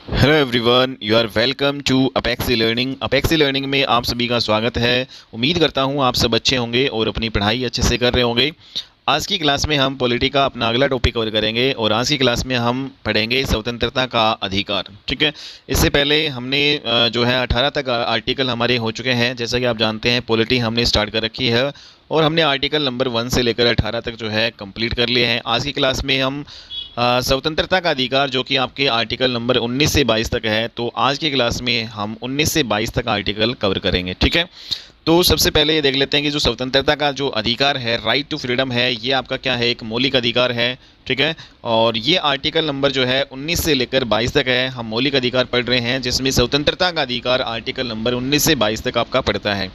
Hello everyone, you are welcome to Apexi learning. Apexi learning में आप सभी का स्वागत है। उम्मीद करता हूँ आप सब अच्छे होंगे और अपनी पढ़ाई अच्छे से कर रहे होंगे। आज की क्लास में हम पॉलिटी का अपना अगला टॉपिक कवर करेंगे और आज की क्लास में हम पढ़ेंगे स्वतंत्रता का अधिकार। ठीक है, इससे पहले हमने जो है 18 तक आर्टिकल हमारे हो चुके हैं। जैसा कि आप जानते हैं पॉलिटी हमने स्टार्ट कर रखी है और हमने आर्टिकल नंबर 1 से लेकर 18 तक जो है कंप्लीट कर लिए हैं। आज की क्लास में हम स्वतंत्रता का अधिकार जो कि आपके आर्टिकल नंबर 19 से 22 तक है, तो आज की क्लास में हम 19 से 22 तक आर्टिकल कवर करेंगे। ठीक है, तो सबसे पहले ये देख लेते हैं कि जो स्वतंत्रता का जो अधिकार है, राइट टू फ्रीडम है, ये आपका क्या है, एक मौलिक अधिकार है। ठीक है, और ये आर्टिकल नंबर जो है 19 से लेकर 22 तक है। हम मौलिक अधिकार पढ़ रहे हैं जिसमें स्वतंत्रता का अधिकार आर्टिकल नंबर 19 से 22 तक आपका पड़ता है।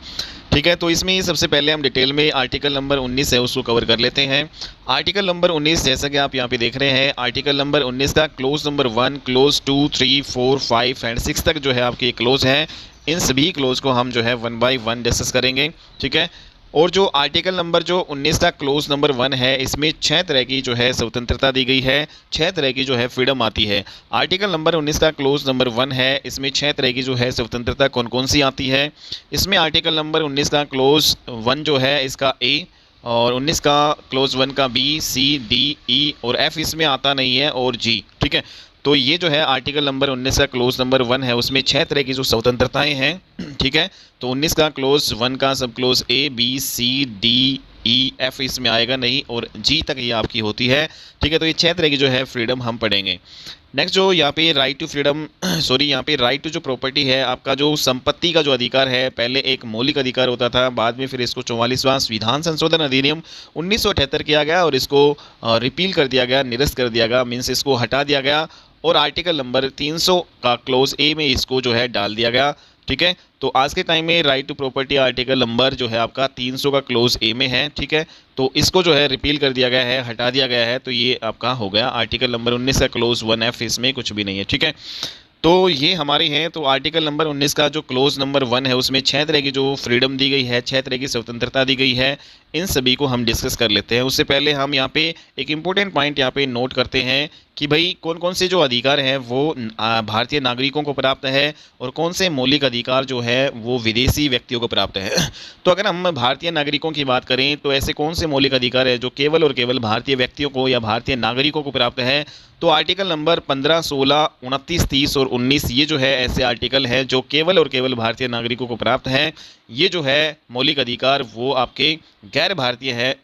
ठीक है, तो इसमें सबसे पहले हम डिटेल में आर्टिकल नंबर 19 है उसको कवर कर लेते हैं। आर्टिकल नंबर 19 जैसा कि आप यहाँ पे देख रहे हैं, आर्टिकल नंबर 19 का क्लोज नंबर 1, क्लोज 2, 3, 4, 5 एंड 6 तक जो है आपके क्लोज है। इन सभी क्लोज को हम जो है 1 बाय 1 डिस्कस करेंगे। ठीक है, और जो आर्टिकल नंबर जो 19 का क्लोज नंबर 1 है, इसमें 6 तरह की जो है स्वतंत्रता दी गई है, 6 तरह की जो है फ्रीडम आती है। आर्टिकल नंबर 19 का क्लोज नंबर 1 है, इसमें 6 तरह की जो है स्वतंत्रता कौन कौन सी आती है। इसमें आर्टिकल नंबर 19 का क्लोज 1 जो है इसका ए, और 19 का क्लोज 1 का बी, सी, डी, ई और एफ इसमें आता नहीं है, और जी। ठीक है, तो ये जो है आर्टिकल नंबर 19 का क्लोज नंबर 1 है, उसमें 6 तरह की जो स्वतंत्रताएं हैं। ठीक है, तो 19 का क्लोज 1 का सब क्लोज ए, बी, सी, डी, ई, एफ इसमें आएगा नहीं, और जी तक ये आपकी होती है। ठीक है, तो ये 6 तरह की जो है फ्रीडम हम पढ़ेंगे। नेक्स्ट जो यहाँ पे राइट टू फ्रीडम सॉरी यहाँ पे राइट टू जो प्रॉपर्टी है, आपका जो संपत्ति का जो अधिकार है, पहले एक मौलिक अधिकार होता था, बाद में फिर इसको 44वां विधान संशोधन अधिनियम 1978 किया गया और इसको रिपील कर दिया गया, निरस्त कर दिया गया, मीन्स इसको हटा दिया गया और आर्टिकल नंबर 300 का क्लोज ए में इसको जो है डाल दिया गया। ठीक है, तो आज के टाइम में right to property article number जो है आपका 300 का क्लोज ए में है। ठीक है, तो इसको जो है रिपील कर दिया गया है, हटा दिया गया है, तो ये आपका हो गया आर्टिकल नंबर 19 का क्लोज 1 एफ, इसमें कुछ भी नहीं है। ठीक है, तो ये हमारे हैं। तो आर्टिकल नंबर 19 का जो क्लोज नंबर 1 है उसमें 6 तरह की जो फ्रीडम दी गई है, 6 तरह की स्वतंत्रता दी गई है। इन सभी को हम डिस्कस कर लेते हैं। उससे पहले हम यहाँ पे एक इम्पोर्टेंट पॉइंट यहाँ पे नोट करते हैं कि भाई कौन कौन से जो अधिकार हैं वो भारतीय नागरिकों को प्राप्त है और कौन से मौलिक अधिकार जो है वो विदेशी व्यक्तियों को प्राप्त है। तो अगर हम भारतीय नागरिकों की बात करें तो ऐसे कौन से मौलिक अधिकार है जो केवल और केवल भारतीय व्यक्तियों को या भारतीय नागरिकों को प्राप्त है। तो आर्टिकल नंबर 15, 16, 29, 30 और 19 ये जो है ऐसे आर्टिकल हैं जो केवल और केवल भारतीय नागरिकों को प्राप्त हैं। ये जो है मौलिक अधिकार वो आपके गैर भारतीय है,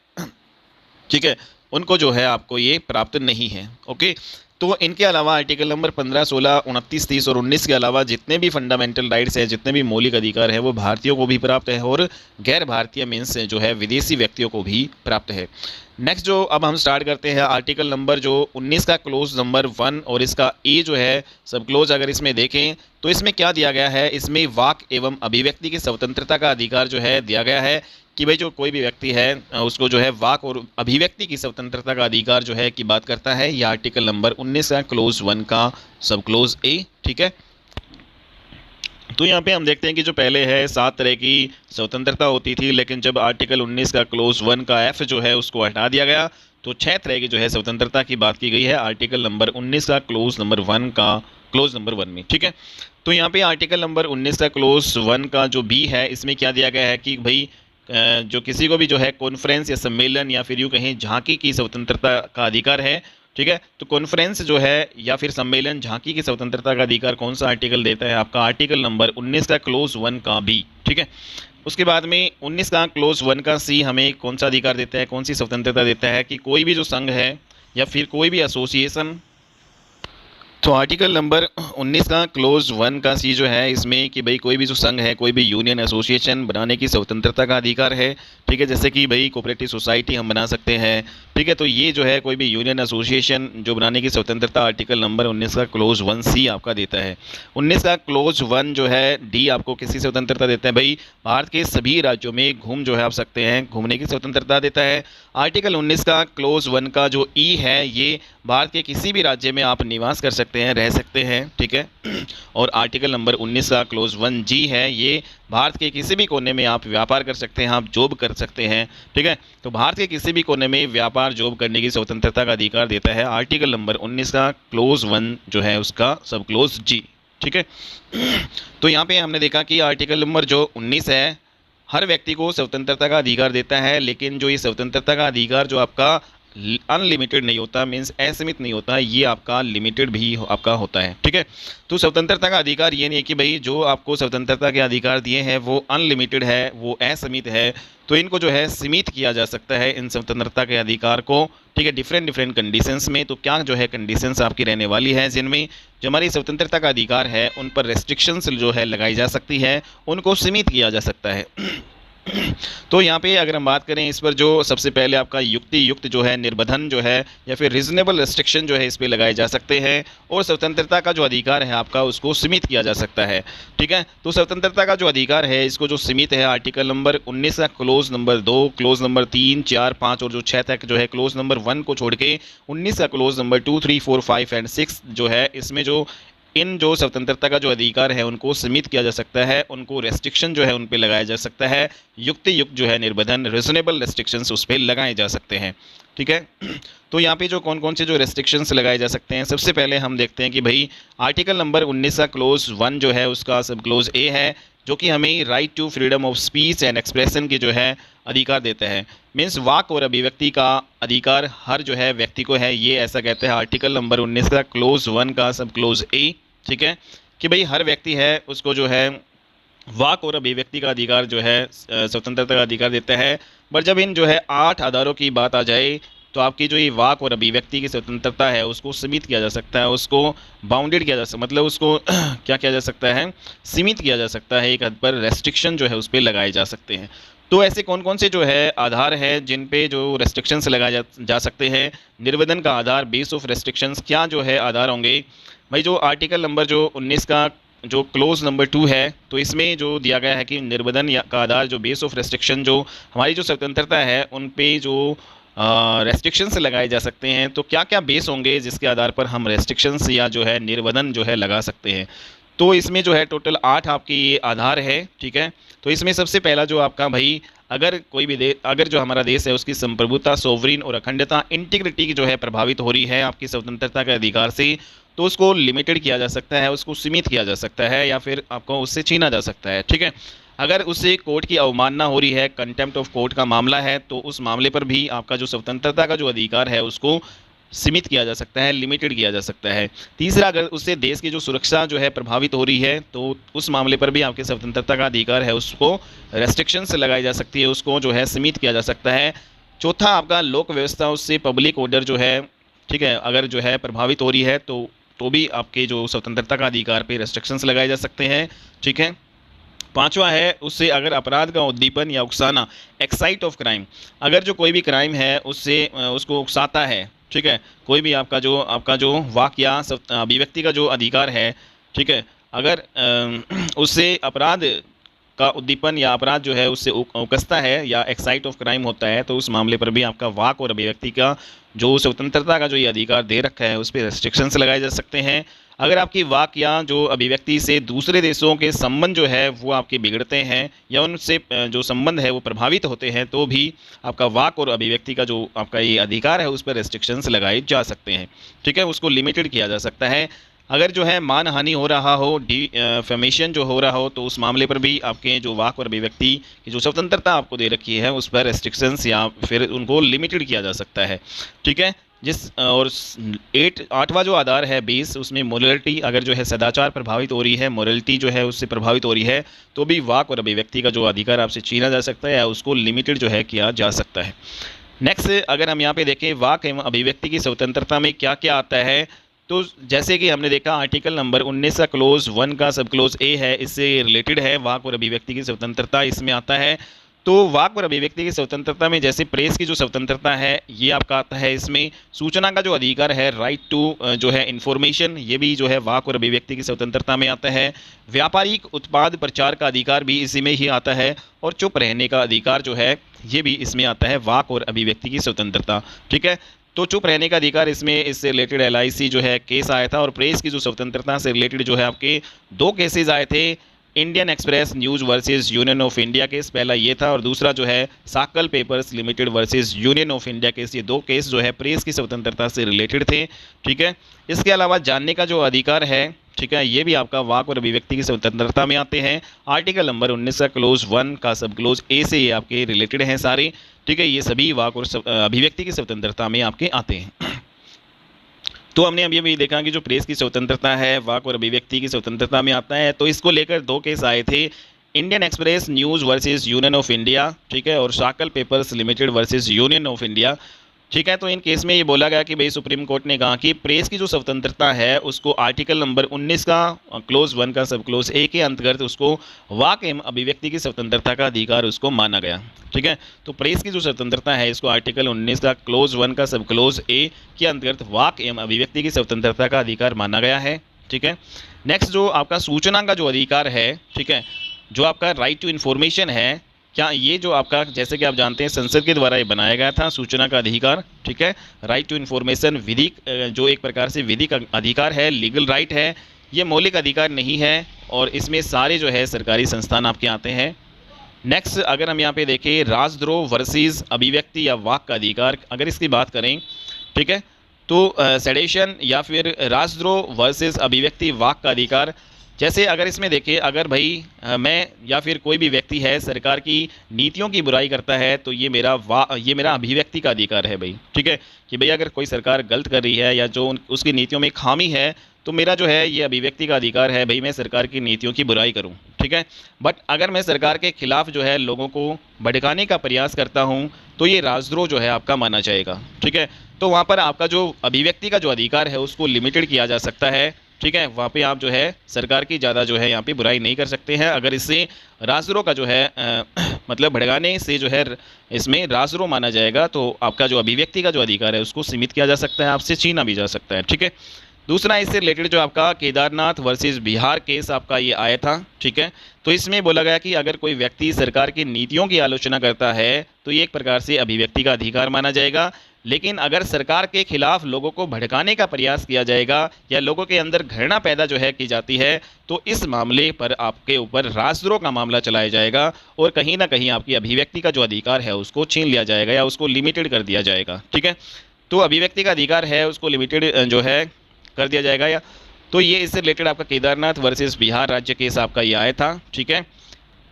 ठीक है, उनको जो है आपको ये प्राप्त नहीं है। ओके, तो इनके अलावा आर्टिकल नंबर 15, 16, 29, 30 और 19 के अलावा जितने भी फंडामेंटल राइट्स हैं, जितने भी मौलिक अधिकार है वो भारतीयों को भी प्राप्त है और गैर भारतीय मीन्स जो है विदेशी व्यक्तियों को भी प्राप्त है। नेक्स्ट जो अब हम स्टार्ट करते हैं आर्टिकल नंबर जो 19 का क्लोज नंबर 1 और इसका ए जो है सब क्लोज, अगर इसमें देखें तो इसमें क्या दिया गया है, इसमें वाक एवं अभिव्यक्ति की स्वतंत्रता का अधिकार जो है दिया गया है कि भाई जो कोई भी व्यक्ति है उसको जो है वाक और अभिव्यक्ति की स्वतंत्रता का अधिकार जो है की बात करता है। यह आर्टिकल नंबर 19 का क्लोज 1 का सब क्लोज ए। ठीक है, तो यहाँ पे हम देखते हैं कि जो पहले है 7 तरह की स्वतंत्रता होती थी, लेकिन जब आर्टिकल 19 का क्लोज 1 का एफ जो है उसको हटा दिया गया तो 6 तरह की जो है स्वतंत्रता की बात की गई है आर्टिकल नंबर 19 का क्लोज नंबर 1 का क्लोज नंबर 1 में। ठीक है, तो यहाँ पे आर्टिकल नंबर 19 का क्लोज 1 का जो बी है इसमें क्या दिया गया है कि भाई जो किसी को भी जो है कॉन्फ्रेंस या सम्मेलन या फिर यूँ कहें झांकी की स्वतंत्रता का अधिकार है। ठीक है, तो कॉन्फ्रेंस जो है या फिर सम्मेलन झांकी की स्वतंत्रता का अधिकार कौन सा आर्टिकल देता है, आपका आर्टिकल नंबर 19 का क्लोज 1 का बी। ठीक है, उसके बाद में 19 का क्लोज 1 का सी हमें कौन सा अधिकार देता है, कौन सी स्वतंत्रता देता है कि कोई भी जो संघ है या फिर कोई भी एसोसिएशन। तो आर्टिकल नंबर 19 का क्लोज 1 का सी जो है इसमें कि भाई कोई भी जो संघ है, कोई भी यूनियन एसोसिएशन बनाने की स्वतंत्रता का अधिकार है। ठीक है, जैसे कि भाई कोऑपरेटिव सोसाइटी हम बना सकते हैं। ठीक है, तो ये जो है कोई भी यूनियन एसोसिएशन जो बनाने की स्वतंत्रता आर्टिकल नंबर 19 का क्लोज 1 सी आपका देता है। 19 का क्लोज 1 जो है डी आपको किसी स्वतंत्रता देता है, भाई भारत के सभी राज्यों में घूम जो है आप सकते हैं, घूमने की स्वतंत्रता देता है। आर्टिकल 19 का क्लोज 1 का जो ई है ये भारत के किसी भी राज्य में आप निवास कर सकते सकते हैं, रह सकते हैं, ठीक है। और आर्टिकल नंबर 19 का क्लोज 1G है, ये भारत के किसी भी कोने में आप व्यापार कर सकते हैं, आप जॉब कर सकते हैं, ठीक है। तो भारत के किसी भी कोने में व्यापार जॉब करने की स्वतंत्रता का अधिकार देता है आर्टिकल नंबर 19 का क्लोज 1 जो है उसका सब क्लोज G, ठीक है। तो यहाँ पे हमने देखा कि आर्टिकल नंबर जो 19 है हर व्यक्ति को स्वतंत्रता का अधिकार देता है, लेकिन जो ये स्वतंत्रता का अधिकार जो आपका अनलिमिटेड नहीं होता, मीन्स असीमित नहीं होता, ये आपका लिमिटेड भी आपका होता है, ठीक है। तो स्वतंत्रता का अधिकार ये नहीं है कि भाई जो आपको स्वतंत्रता के अधिकार दिए हैं वो अनलिमिटेड है, वो असीमित है, तो इनको जो है सीमित किया जा सकता है इन स्वतंत्रता के अधिकार को, ठीक है, डिफरेंट कंडीशंस में। तो क्या जो है कंडीशंस आपकी रहने वाली है जिनमें जो हमारी स्वतंत्रता का अधिकार है उन पर रेस्ट्रिक्शंस जो है लगाई जा सकती है, उनको सीमित किया जा सकता है। तो यहाँ पे अगर हम बात करें इस पर, जो सबसे पहले आपका युक्त जो है निर्बंधन जो है या फिर रीजनेबल रेस्ट्रिक्शन जो है इस पे लगाए जा सकते हैं, और स्वतंत्रता का जो अधिकार है आपका उसको सीमित किया जा सकता है, ठीक है। तो स्वतंत्रता का जो अधिकार है इसको जो सीमित है आर्टिकल नंबर 19 का क्लोज नंबर 2, क्लोज नंबर 3, 4, 5 और जो 6 तक जो है क्लोज नंबर 1 को छोड़ के 19 का क्लोज नंबर 2, 3, 4, 5 एंड 6 जो है इसमें जो इन जो स्वतंत्रता का जो अधिकार है उनको सीमित किया जा सकता है, उनको रेस्ट्रिक्शन जो है उन पे लगाया जा सकता है, युक्त जो है निर्बंधन रीजनेबल रेस्ट्रिक्शंस उस पे लगाए जा सकते हैं, ठीक है। तो यहाँ पे जो कौन कौन से जो रेस्ट्रिक्शंस लगाए जा सकते हैं, सबसे पहले हम देखते हैं कि भाई आर्टिकल नंबर 19 का क्लोज 1 जो है उसका सब क्लोज ए है, जो कि हमें right to freedom of speech and expression की जो है अधिकार देता है, मीन्स वाक और अभिव्यक्ति का अधिकार हर जो है व्यक्ति को है, ये ऐसा कहते हैं आर्टिकल नंबर 19 का क्लोज 1 का सब क्लोज ए, ठीक है, कि भाई हर व्यक्ति है उसको जो है वाक और अभिव्यक्ति का अधिकार जो है स्वतंत्रता का अधिकार देता है। पर जब इन जो है 8 आधारों की बात आ जाए तो आपकी जो ये वाक और अभिव्यक्ति की स्वतंत्रता है उसको सीमित किया जा सकता है, उसको बाउंडेड किया जा सकता है, मतलब उसको क्या किया जा सकता है, सीमित किया जा सकता है, एक हद पर रेस्ट्रिक्शन जो है उस पर लगाए जा सकते हैं। तो ऐसे कौन कौन से जो है आधार है जिन पे जो रेस्ट्रिक्शंस लगाए जा सकते हैं, निर्बंधन का आधार, बेस ऑफ रेस्ट्रिक्शंस, क्या जो है आधार होंगे भाई। जो आर्टिकल नंबर जो 19 का जो क्लोज नंबर 2 है तो इसमें जो दिया गया है कि निर्बंधन का आधार जो बेस ऑफ रेस्ट्रिक्शन जो हमारी जो स्वतंत्रता है उन पे जो रेस्ट्रिक्शंस लगाए जा सकते हैं, तो क्या क्या बेस होंगे जिसके आधार पर हम रेस्ट्रिक्शंस या जो है निर्बंधन जो है लगा सकते हैं। तो इसमें जो है टोटल 8 आपकी आधार है, ठीक है। तो इसमें सबसे पहला जो आपका भाई, अगर कोई भी देश, अगर जो हमारा देश है उसकी संप्रभुता, सोवरीन और अखंडता, इंटीग्रिटी की जो है प्रभावित हो रही है आपकी स्वतंत्रता के अधिकार से, तो उसको लिमिटेड किया जा सकता है, उसको सीमित किया जा सकता है या फिर आपको उससे छीना जा सकता है, ठीक है। अगर उससे कोर्ट की अवमानना हो रही है, कंटेम्प्ट ऑफ कोर्ट का मामला है, तो उस मामले पर भी आपका जो स्वतंत्रता का जो अधिकार है उसको सीमित किया जा सकता है, लिमिटेड किया जा सकता है। तीसरा, अगर उससे देश की जो सुरक्षा जो है प्रभावित हो रही है तो उस मामले पर भी आपके स्वतंत्रता का अधिकार है उसको रेस्ट्रिक्शंस लगाई जा सकती है, उसको जो है सीमित किया जा सकता है। चौथा, आपका लोक व्यवस्था, उससे पब्लिक ऑर्डर जो है, ठीक है, अगर जो है प्रभावित हो रही है तो भी आपके जो स्वतंत्रता का अधिकार पे रेस्ट्रिक्शंस लगाए जा सकते हैं, ठीक है। पांचवा है, उससे अगर अपराध का उद्दीपन या उकसाना, एक्साइट ऑफ क्राइम, अगर जो कोई भी क्राइम है उससे उसको उकसाता है, ठीक है, कोई भी आपका जो वाक या अभिव्यक्ति का जो अधिकार है, ठीक है, अगर उससे अपराध का उद्दीपन या अपराध जो है उससे उकसता है या एक्साइट ऑफ क्राइम होता है, तो उस मामले पर भी आपका वाक और अभिव्यक्ति का जो स्वतंत्रता का जो ये अधिकार दे रखा है उस पर रेस्ट्रिक्शंस लगाए जा सकते हैं। अगर आपकी वाक या जो अभिव्यक्ति से दूसरे देशों के संबंध जो है वो आपके बिगड़ते हैं या उनसे जो संबंध है वो प्रभावित होते हैं, तो भी आपका वाक और अभिव्यक्ति का जो आपका ये अधिकार है उस पर रेस्ट्रिक्शंस लगाए जा सकते हैं, ठीक है, उसको लिमिटेड किया जा सकता है। अगर जो है मानहानि हो रहा हो, डिफेमेशन जो हो रहा हो, तो उस मामले पर भी आपके जो वाक और अभिव्यक्ति की जो स्वतंत्रता आपको दे रखी है उस पर रेस्ट्रिक्शंस या फिर उनको लिमिटेड किया जा सकता है, ठीक है। और 8वां जो आधार है 20, उसमें मोरलिटी, अगर जो है सदाचार प्रभावित हो रही है, मोरलिटी जो है उससे प्रभावित हो रही है, तो भी वाक और अभिव्यक्ति का जो अधिकार आपसे छीना जा सकता है या उसको लिमिटेड जो है किया जा सकता है। नेक्स्ट, अगर हम यहाँ पे देखें वाक एवं अभिव्यक्ति की स्वतंत्रता में क्या क्या आता है, तो जैसे कि हमने देखा आर्टिकल नंबर 19 का क्लोज 1 का सब क्लोज ए है, इससे रिलेटेड है वाक और अभिव्यक्ति की स्वतंत्रता इसमें आता है। तो वाक और अभिव्यक्ति की स्वतंत्रता में जैसे प्रेस की जो स्वतंत्रता है ये आपका आता है, इसमें सूचना का जो अधिकार है, राइट टू जो है इंफॉर्मेशन, ये भी जो है वाक और अभिव्यक्ति की स्वतंत्रता में आता है। व्यापारिक उत्पाद प्रचार का अधिकार भी इसी में ही आता है, और चुप रहने का अधिकार जो है ये भी इसमें आता है, वाक और अभिव्यक्ति की स्वतंत्रता, ठीक है। तो चुप रहने का अधिकार, इसमें इससे रिलेटेड LIC जो है केस आया था, और प्रेस की जो स्वतंत्रता से रिलेटेड जो है आपके 2 केसेस आए थे। Indian Express news versus Union of India case पहला ये था, और दूसरा जो है Sakal Papers Limited versus Union of India case. ये 2 केस जो है प्रेस की स्वतंत्रता से रिलेटेड थे। ठीक है, इसके अलावा जानने का जो अधिकार है, ठीक है, ये भी आपका वाक और अभिव्यक्ति की स्वतंत्रता में आते हैं। आर्टिकल नंबर 19 का क्लोज 1 का सब क्लोज ए से ये आपके रिलेटेड हैं सारे। ठीक है, ये सभी वाक और अभिव्यक्ति की स्वतंत्रता में आपके आते हैं। तो हमने अभी अभी देखा कि जो प्रेस की स्वतंत्रता है वाक और अभिव्यक्ति की स्वतंत्रता में आता है। तो इसको लेकर 2 केस आए थे, Indian Express news versus Union of India, ठीक है, और Sakal Papers Limited versus Union of India. ठीक है, तो इन केस में ये बोला गया कि भाई सुप्रीम कोर्ट ने कहा कि प्रेस की जो स्वतंत्रता है उसको आर्टिकल नंबर 19 का क्लोज 1 का सब क्लोज ए के अंतर्गत उसको वाक एवं अभिव्यक्ति की स्वतंत्रता का अधिकार उसको माना गया। ठीक है, तो प्रेस की जो स्वतंत्रता है इसको आर्टिकल 19 का क्लोज 1 का सब क्लोज ए के अंतर्गत वाक एवं अभिव्यक्ति की स्वतंत्रता का अधिकार माना गया है। ठीक है, नेक्स्ट जो आपका सूचना का जो अधिकार है, ठीक है, जो आपका राइट टू इन्फॉर्मेशन है, क्या ये जो आपका, जैसे कि आप जानते हैं संसद के द्वारा ये बनाया गया था सूचना का अधिकार। ठीक है, राइट टू इन्फॉर्मेशन विधिक, जो एक प्रकार से विधिक अधिकार है, लीगल राइट है, ये मौलिक अधिकार नहीं है, और इसमें सारे जो है सरकारी संस्थान आपके आते हैं। नेक्स्ट अगर हम यहाँ पे देखें राजद्रोह वर्सेस अभिव्यक्ति या वाक का अधिकार, अगर इसकी बात करें, ठीक है, तो सेडेशन या फिर राजद्रोह वर्सेस अभिव्यक्ति वाक का अधिकार, जैसे अगर इसमें देखिए, अगर भाई मैं या फिर कोई भी व्यक्ति है सरकार की नीतियों की बुराई करता है, तो ये मेरा अभिव्यक्ति का अधिकार है भाई। ठीक है, कि भाई अगर कोई सरकार गलत कर रही है या जो उसकी नीतियों में खामी है, तो मेरा जो है ये अभिव्यक्ति का अधिकार है भाई मैं सरकार की नीतियों की बुराई करूं। ठीक है, बट अगर मैं सरकार के खिलाफ जो है लोगों को भड़काने का प्रयास करता हूं, तो ये राजद्रोह जो है आपका माना जाएगा। ठीक है, तो वहाँ पर आपका जो अभिव्यक्ति का जो अधिकार है उसको लिमिटेड किया जा सकता है। ठीक है, वहाँ पे आप जो है सरकार की ज़्यादा जो है यहाँ पे बुराई नहीं कर सकते हैं। अगर इससे राजद्रोह का जो है मतलब भड़काने से जो है इसमें राजद्रोह माना जाएगा, तो आपका जो अभिव्यक्ति का जो अधिकार है उसको सीमित किया जा सकता है, आपसे छीना भी जा सकता है। ठीक है, दूसरा इससे रिलेटेड जो आपका केदारनाथ वर्सेस बिहार केस आपका ये आया था। ठीक है, तो इसमें बोला गया कि अगर कोई व्यक्ति सरकार की नीतियों की आलोचना करता है तो ये एक प्रकार से अभिव्यक्ति का अधिकार माना जाएगा, लेकिन अगर सरकार के खिलाफ लोगों को भड़काने का प्रयास किया जाएगा या लोगों के अंदर घृणा पैदा जो है की जाती है, तो इस मामले पर आपके ऊपर राजद्रोह का मामला चलाया जाएगा और कहीं ना कहीं आपकी अभिव्यक्ति का जो अधिकार है उसको छीन लिया जाएगा या उसको लिमिटेड कर दिया जाएगा। ठीक है, तो अभिव्यक्ति का अधिकार है उसको लिमिटेड जो है कर दिया जाएगा। या तो ये इससे रिलेटेड आपका केदारनाथ वर्सेस बिहार राज्य केस आपका ये आया था। ठीक है,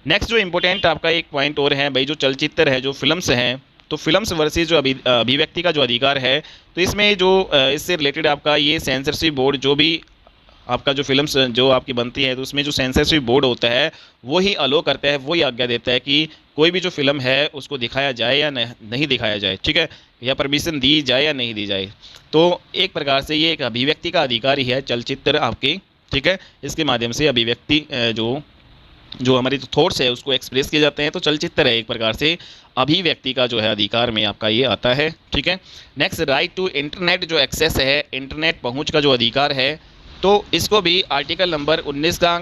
नेक्स्ट जो इम्पोर्टेंट आपका एक पॉइंट और है भाई, जो चलचित्र है, जो फिल्म्स हैं, तो फिल्म्स वर्सेस जो अभिव्यक्ति का जो अधिकार है, तो इसमें जो इससे रिलेटेड आपका ये सेंसरशिप बोर्ड, जो भी आपका जो फिल्म्स जो आपकी बनती है, तो उसमें जो सेंसरशिप बोर्ड होता है वो ही अलो करता है, वो ही आज्ञा देता है कि कोई भी जो फिल्म है उसको दिखाया जाए या नहीं दिखाया जाए। ठीक है, या परमिशन दी जाए या नहीं दी जाए। तो एक प्रकार से ये एक अभिव्यक्ति का अधिकार ही है चलचित्र आपके। ठीक है, इसके माध्यम से अभिव्यक्ति जो हमारी थॉट्स है उसको एक्सप्रेस किए जाते हैं, तो चलचित्र है एक प्रकार से अभिव्यक्ति का जो है अधिकार में आपका ये आता है। ठीक है, नेक्स्ट राइट टू इंटरनेट जो एक्सेस है, इंटरनेट पहुंच का जो अधिकार है, तो इसको भी आर्टिकल नंबर 19 का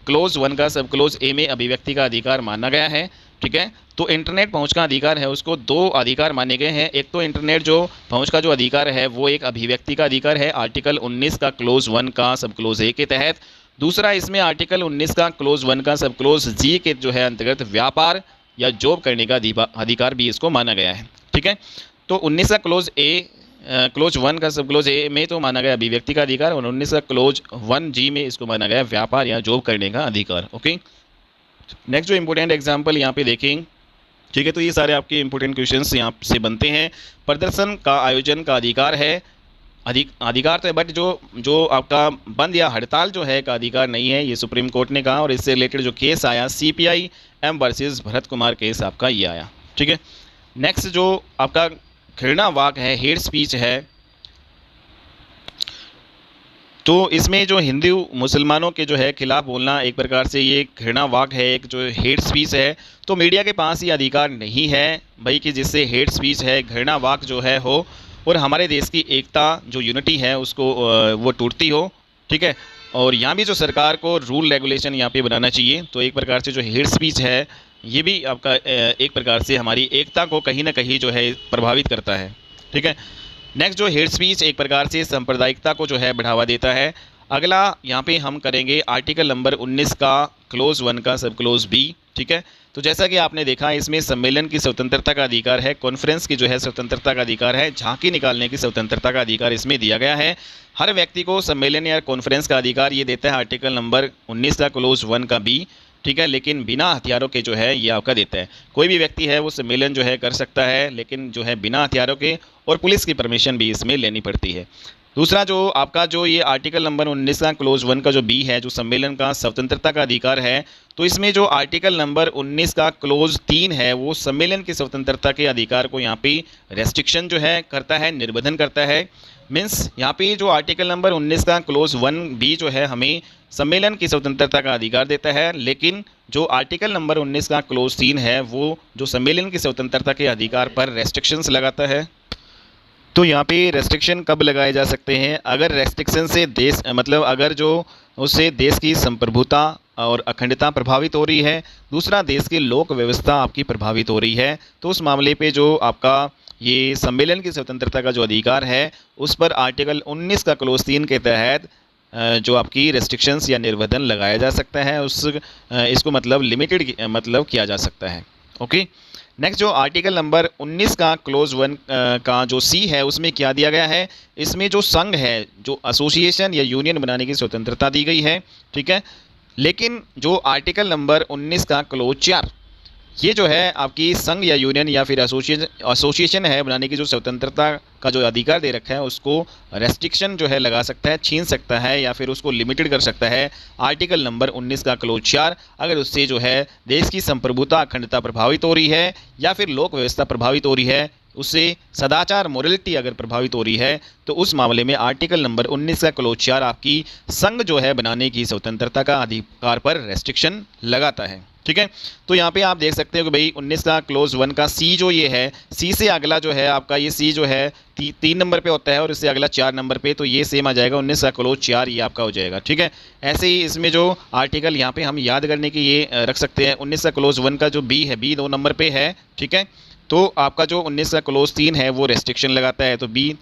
क्लोज 1 का सब क्लोज ए में अभिव्यक्ति का अधिकार माना गया है। ठीक है, तो इंटरनेट पहुंच का अधिकार है उसको 2 अधिकार माने गए हैं। एक तो इंटरनेट जो पहुंच का जो अधिकार है वो एक अभिव्यक्ति का अधिकार है आर्टिकल 19 का क्लोज 1 का सब क्लोज ए के तहत। दूसरा इसमें आर्टिकल 19 का क्लोज 1 का सब क्लोज जी के जो है अंतर्गत व्यापार या जॉब करने का अधिकार भी इसको माना गया है। ठीक है, तो 19 का क्लोज 1 का सब क्लोज ए में तो माना गया अभिव्यक्ति का अधिकार, और 19 का क्लोज 1 जी में इसको माना गया व्यापार या जॉब करने का अधिकार। ओके, नेक्स्ट जो इंपॉर्टेंट एग्जांपल यहाँ पे देखें। ठीक है, तो ये सारे आपके इंपॉर्टेंट क्वेश्चंस यहाँ से बनते हैं। प्रदर्शन का आयोजन का अधिकार है, अधिकार तो है, बट जो आपका बंद या हड़ताल जो है का अधिकार नहीं है, ये सुप्रीम कोर्ट ने कहा। और इससे रिलेटेड जो केस आया CPIM versus Bharat Kumar case आपका ये आया। ठीक है, नेक्स्ट जो आपका घृणा वाक है, हेट स्पीच है, तो इसमें जो हिंदू मुसलमानों के जो है खिलाफ बोलना एक प्रकार से ये घृणा वाक है, एक जो हेट स्पीच है। तो मीडिया के पास ये अधिकार नहीं है भाई कि जिससे हेट स्पीच है, घृणा वाक जो है हो और हमारे देश की एकता जो यूनिटी है उसको वो टूटती हो। ठीक है, और यहाँ भी जो सरकार को रूल रेगुलेशन यहाँ पे बनाना चाहिए। तो एक प्रकार से जो हेट स्पीच है ये भी आपका एक प्रकार से हमारी एकता को कहीं ना कहीं जो है प्रभावित करता है। ठीक है, नेक्स्ट जो हेट स्पीच एक प्रकार से सांप्रदायिकता को जो है बढ़ावा देता है। अगला यहाँ पे हम करेंगे आर्टिकल नंबर 19 का क्लोज 1 का सब क्लोज बी। ठीक है, तो जैसा कि आपने देखा इसमें सम्मेलन की स्वतंत्रता का अधिकार है, कॉन्फ्रेंस की जो है स्वतंत्रता का अधिकार है, झांकी निकालने की स्वतंत्रता का अधिकार इसमें दिया गया है। हर व्यक्ति को सम्मेलन या कॉन्फ्रेंस का अधिकार ये देता है आर्टिकल नंबर 19 का क्लोज 1 का बी। ठीक है, लेकिन बिना हथियारों के जो है ये आपका देता है। कोई भी व्यक्ति है वो सम्मेलन जो है कर सकता है, लेकिन जो है बिना हथियारों के, और पुलिस की परमिशन भी इसमें लेनी पड़ती है। दूसरा जो आपका जो ये आर्टिकल नंबर 19 का क्लोज 1 का जो बी है, जो सम्मेलन का स्वतंत्रता का अधिकार है, तो इसमें जो आर्टिकल नंबर 19 का क्लोज 3 है वो सम्मेलन की स्वतंत्रता के अधिकार को यहाँ पे रेस्ट्रिक्शन जो है करता है, निर्बंधन करता है। मीन्स यहाँ पे जो आर्टिकल नंबर 19 का क्लोज 1 बी जो है हमें सम्मेलन की स्वतंत्रता का अधिकार देता है, लेकिन जो आर्टिकल नंबर 19 का क्लोज 3 है वो जो सम्मेलन की स्वतंत्रता के अधिकार पर रेस्ट्रिक्शंस लगाता है। तो यहाँ पे रेस्ट्रिक्शन कब लगाए जा सकते हैं? अगर रेस्ट्रिक्शन से देश मतलब अगर जो उससे देश की संप्रभुता और अखंडता प्रभावित हो रही है, दूसरा देश की लोक व्यवस्था आपकी प्रभावित हो रही है, तो उस मामले पे जो आपका ये सम्मेलन की स्वतंत्रता का जो अधिकार है उस पर आर्टिकल 19 का क्लोज 3 के तहत जो आपकी रेस्ट्रिक्शंस या निर्बंधन लगाया जा सकता है, इसको मतलब लिमिटेड मतलब किया जा सकता है। ओके, नेक्स्ट जो आर्टिकल नंबर 19 का क्लोज 1 का जो सी है उसमें क्या दिया गया है? इसमें जो संघ है, जो एसोसिएशन या यूनियन बनाने की स्वतंत्रता दी गई है। ठीक है, लेकिन जो आर्टिकल नंबर 19 का क्लोज 4 ये जो है आपकी संघ या यूनियन या फिर एसोसिएशन है बनाने की जो स्वतंत्रता का जो अधिकार दे रखा है उसको रेस्ट्रिक्शन जो है लगा सकता है, छीन सकता है या फिर उसको लिमिटेड कर सकता है आर्टिकल नंबर 19 का क्लोज 4, अगर उससे जो है देश की संप्रभुता अखंडता प्रभावित हो रही है या फिर लोक व्यवस्था प्रभावित हो रही है, उससे सदाचार मोरलिटी अगर प्रभावित हो रही है, तो उस मामले में आर्टिकल नंबर 19 का क्लोज 4 आपकी संघ जो है बनाने की स्वतंत्रता का अधिकार पर रेस्ट्रिक्शन लगाता है। ठीक है, तो यहाँ पे आप देख सकते हो कि भाई 19 का क्लोज 1 का सी जो ये है, सी से अगला जो है आपका ये सी जो है 3 नंबर पे होता है और इससे अगला 4 नंबर पे, तो ये सेम आ जाएगा 19 का क्लोज 4 ये आपका हो जाएगा। ठीक है, ऐसे ही इसमें जो आर्टिकल यहाँ पे हम याद करने की ये रख सकते हैं, 19 का क्लोज 1 का जो बी है, बी 2 नंबर पे है। ठीक है, तो आपका जो 19 का क्लोज 3 है वो रेस्ट्रिक्शन लगाता है, तो बी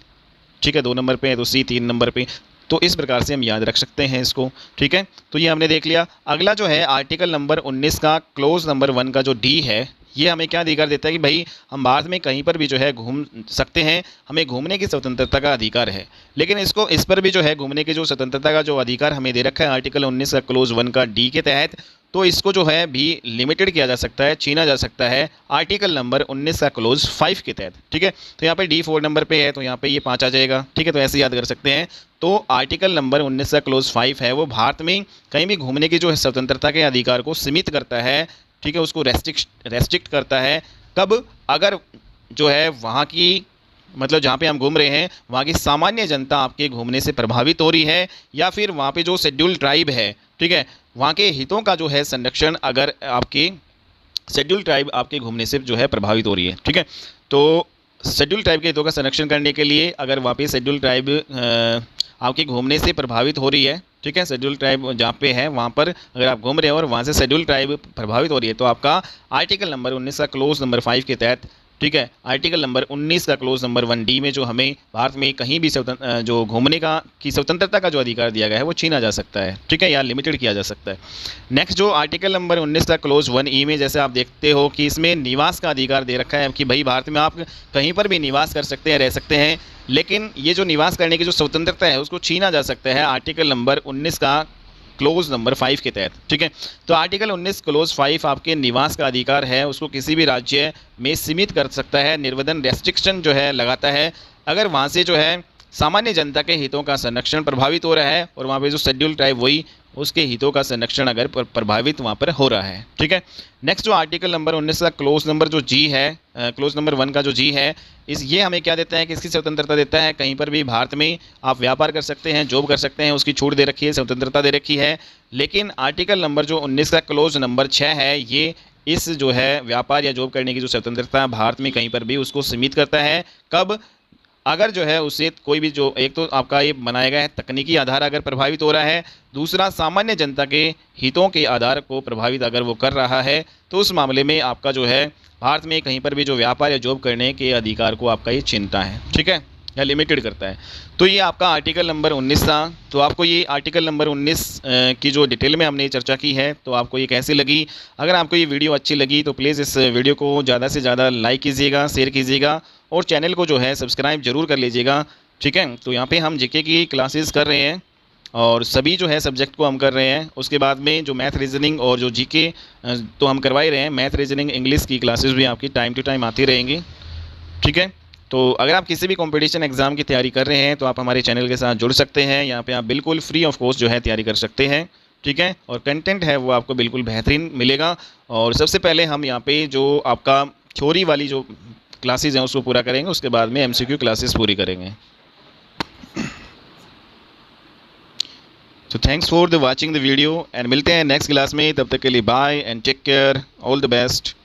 ठीक है 2 नंबर पे है, तो सी 3 नंबर पे, तो इस प्रकार से हम याद रख सकते हैं इसको। ठीक है, तो ये हमने देख लिया। अगला जो है आर्टिकल नंबर 19 का क्लोज नंबर 1 का जो डी है, ये हमें क्या अधिकार देता है कि भाई हम भारत में कहीं पर भी जो है घूम सकते हैं, हमें घूमने की स्वतंत्रता का अधिकार है। लेकिन इस पर भी जो है घूमने की जो स्वतंत्रता का जो अधिकार हमें दे रखा है आर्टिकल 19 का क्लोज 1 का डी के तहत, तो इसको जो है भी लिमिटेड किया जा सकता है, छीना जा सकता है आर्टिकल नंबर 19 का क्लोज 5 के तहत। ठीक है, तो यहाँ पे डी 4 नंबर पे है, तो यहाँ पे ये 5 आ जाएगा। ठीक है, तो ऐसे याद कर सकते हैं। तो आर्टिकल नंबर 19 का क्लोज 5 है वो भारत में कहीं भी घूमने की जो है स्वतंत्रता के अधिकार को सीमित करता है। ठीक है, उसको रेस्ट्रिक्ट करता है। कब? अगर जो है वहाँ की मतलब जहाँ पे हम घूम रहे हैं वहाँ की सामान्य जनता आपके घूमने से प्रभावित हो रही है, या फिर वहाँ पे जो शेड्यूल ट्राइब है, ठीक है, वहाँ के हितों का जो है संरक्षण, अगर आपके शेड्यूल ट्राइब आपके घूमने से जो है प्रभावित हो रही है। ठीक है, तो शेड्यूल ट्राइब के हितों का संरक्षण करने के लिए अगर वहाँ पे शेड्यूल ट्राइब आपके घूमने से प्रभावित हो रही है, ठीक है, शेड्यूल ट्राइब जहाँ पे है वहाँ पर अगर आप घूम रहे हो और वहाँ से शेड्यूल ट्राइब प्रभावित हो रही है, तो आपका आर्टिकल नंबर 19 का क्लोज नंबर 5 के तहत, ठीक है, आर्टिकल नंबर 19 का क्लोज नंबर 1 डी में जो हमें भारत में कहीं भी जो घूमने का की स्वतंत्रता का जो अधिकार दिया गया है वो छीना जा सकता है। ठीक है, या लिमिटेड किया जा सकता है। नेक्स्ट जो आर्टिकल नंबर 19 का क्लोज 1 ई में जैसे आप देखते हो कि इसमें निवास का अधिकार दे रखा है कि भाई भारत में आप कहीं पर भी निवास कर सकते हैं, रह सकते हैं, लेकिन ये जो निवास करने की जो स्वतंत्रता है उसको छीना जा सकता है आर्टिकल नंबर 19 का क्लोज नंबर 5 के तहत। ठीक है, तो आर्टिकल 19 क्लोज 5 आपके निवास का अधिकार है, उसको किसी भी राज्य में सीमित कर सकता है, निर्बंधन रेस्ट्रिक्शन जो है लगाता है, अगर वहाँ से जो है सामान्य जनता के हितों का संरक्षण प्रभावित हो रहा है और वहाँ पे जो शेड्यूल ट्राइब वही उसके हितों का संरक्षण अगर प्रभावित वहाँ पर हो रहा है। ठीक है, नेक्स्ट जो आर्टिकल नंबर 19 का क्लोज नंबर जो जी है, क्लोज नंबर 1 का जो जी है, ये हमें क्या देता है कि इसकी स्वतंत्रता देता है, कहीं पर भी भारत में आप व्यापार कर सकते हैं, जॉब कर सकते हैं, उसकी छूट दे रखी है, स्वतंत्रता दे रखी है। लेकिन आर्टिकल नंबर जो 19 का क्लोज नंबर 6 है, ये इस जो है व्यापार या जॉब करने की जो स्वतंत्रता भारत में कहीं पर भी उसको सीमित करता है। कब? अगर जो है उससे कोई भी जो एक तो आपका ये बनाया गया है तकनीकी आधार अगर प्रभावित हो रहा है, दूसरा सामान्य जनता के हितों के आधार को प्रभावित अगर वो कर रहा है, तो उस मामले में आपका जो है भारत में कहीं पर भी जो व्यापार या जॉब करने के अधिकार को आपका ये छीनता है। ठीक है, या लिमिटेड करता है। तो ये आपका आर्टिकल नंबर 19 था। तो आपको ये आर्टिकल नंबर 19 की जो डिटेल में हमने चर्चा की है, तो आपको ये कैसी लगी? अगर आपको ये वीडियो अच्छी लगी तो प्लीज़ इस वीडियो को ज़्यादा से ज़्यादा लाइक कीजिएगा, शेयर कीजिएगा और चैनल को जो है सब्सक्राइब ज़रूर कर लीजिएगा। ठीक है, तो यहाँ पे हम जीके की क्लासेस कर रहे हैं और सभी जो है सब्जेक्ट को हम कर रहे हैं। उसके बाद में जो मैथ रीजनिंग और जो जीके तो हम करवा ही रहे हैं। मैथ रीजनिंग इंग्लिश की क्लासेस भी आपकी टाइम टू टाइम आती रहेंगी। ठीक है, तो अगर आप किसी भी कंपटीशन एग्ज़ाम की तैयारी कर रहे हैं तो आप हमारे चैनल के साथ जुड़ सकते हैं। यहाँ पे आप बिल्कुल फ्री ऑफ कॉस्ट जो है तैयारी कर सकते हैं। ठीक है, और कंटेंट है वो आपको बिल्कुल बेहतरीन मिलेगा। और सबसे पहले हम यहाँ पे जो आपका थ्योरी वाली जो क्लासेस हैं उसको पूरा करेंगे, उसके बाद में एमसीक्यू क्लासेस पूरी करेंगे। तो thanks for the watching the video and मिलते हैं नेक्स्ट क्लास में। तब तक के लिए bye and take care, all the best.